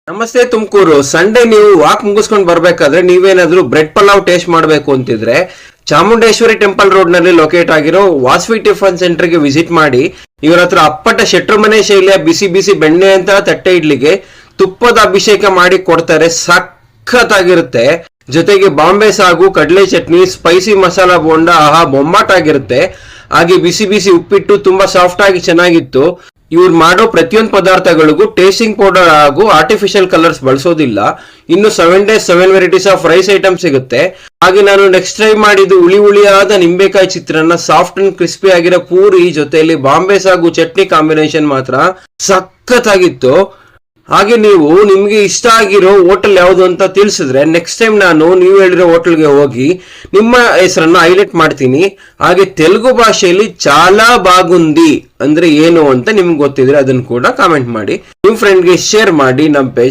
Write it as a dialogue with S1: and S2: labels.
S1: ನಮಸ್ತೆ ತುಮಕೂರು. ಸಂಡೇ ನೀವು ವಾಕ್ ಮುಗಿಸ್ಕೊಂಡು ಬರ್ಬೇಕಾದ್ರೆ ನೀವೇನಾದ್ರೂ ಬ್ರೆಡ್ ಪಲಾವ್ ಟೇಸ್ಟ್ ಮಾಡಬೇಕು ಅಂತಿದ್ರೆ ಚಾಮುಂಡೇಶ್ವರಿ ಟೆಂಪಲ್ ರೋಡ್ ನಲ್ಲಿ ಲೊಕೇಟ್ ಆಗಿರೋ ವಾಸವಿ ಟಿಫನ್ ಸೆಂಟರ್ ಗೆ ವಿಸಿಟ್ ಮಾಡಿ. ಇವರ ಹತ್ರ ಅಪ್ಪಟ ಶೆಟ್ರು ಮನೆ ಶೈಲಿಯ ಬಿಸಿ ಬಿಸಿ ಬೆಣ್ಣೆ ಅಂತ ತಟ್ಟೆ ಇಡ್ಲಿಗೆ ತುಪ್ಪದ ಅಭಿಷೇಕ ಮಾಡಿ ಕೊಡ್ತಾರೆ. ಸಖತ್ತಾಗಿರುತ್ತೆ. ಜೊತೆಗೆ ಬಾಂಬೆ ಸಾಗು, ಕಡಲೆ ಚಟ್ನಿ, ಸ್ಪೈಸಿ ಮಸಾಲಾ ಬೋಂಡ, ಆಹಾ ಬೊಮ್ಮಾಟ್ ಆಗಿರುತ್ತೆ. ಹಾಗೆ ಬಿಸಿ ಬಿಸಿ ಉಪ್ಪಿಟ್ಟು ತುಂಬಾ ಸಾಫ್ಟ್ ಆಗಿ ಚೆನ್ನಾಗಿತ್ತು. ಇವ್ರು ಮಾಡೋ ಪ್ರತಿಯೊಂದು ಪದಾರ್ಥಗಳಿಗೂ ಟೇಸ್ಟಿಂಗ್ ಪೌಡರ್ ಹಾಗೂ ಆರ್ಟಿಫಿಷಿಯಲ್ ಕಲರ್ಸ್ ಬಳಸೋದಿಲ್ಲ. ಇನ್ನು 7 days 7 varieties of rice item ಸಿಗುತ್ತೆ. ಹಾಗೆ ನಾನು ನೆಕ್ಸ್ಟ್ ಟ್ರೈ ಮಾಡಿದ್ದು ಹುಳಿಯಾದ ನಿಂಬೆಕಾಯಿ ಚಿತ್ರಾನ್ನ, ಸಾಫ್ಟ್ ಅಂಡ್ ಕ್ರಿಸ್ಪಿ ಆಗಿರೋ ಪೂರಿ ಜೊತೆಯಲ್ಲಿ ಬಾಂಬೆ ಸಾಗು ಚಟ್ನಿ ಕಾಂಬಿನೇಷನ್ ಮಾತ್ರ ಸಖತ್ತಾಗಿತ್ತು. ಹಾಗೆ ನೀವು ನಿಮ್ಗೆ ಇಷ್ಟ ಆಗಿರೋ ಹೋಟೆಲ್ ಯಾವುದು ಅಂತ ತಿಳಿಸಿದ್ರೆ ನೆಕ್ಸ್ಟ್ ಟೈಮ್ ನಾನು ನೀವು ಹೇಳಿರೋ ಹೋಟೆಲ್ಗೆ ಹೋಗಿ ನಿಮ್ಮ ಹೆಸರನ್ನ ಹೈಲೈಟ್ ಮಾಡ್ತೀನಿ. ಹಾಗೆ ತೆಲುಗು ಭಾಷೆಯಲ್ಲಿ ಚಾಲಾ ಬಾಗುಂದಿ ಅಂದ್ರೆ ಏನು ಅಂತ ನಿಮ್ಗೆ ಗೊತ್ತಿದ್ರೆ ಅದನ್ನು ಕೂಡ ಕಾಮೆಂಟ್ ಮಾಡಿ, ನಿಮ್ ಫ್ರೆಂಡ್ಗೆ ಶೇರ್ ಮಾಡಿ. ನಮ್ಮ ಪೇಜ್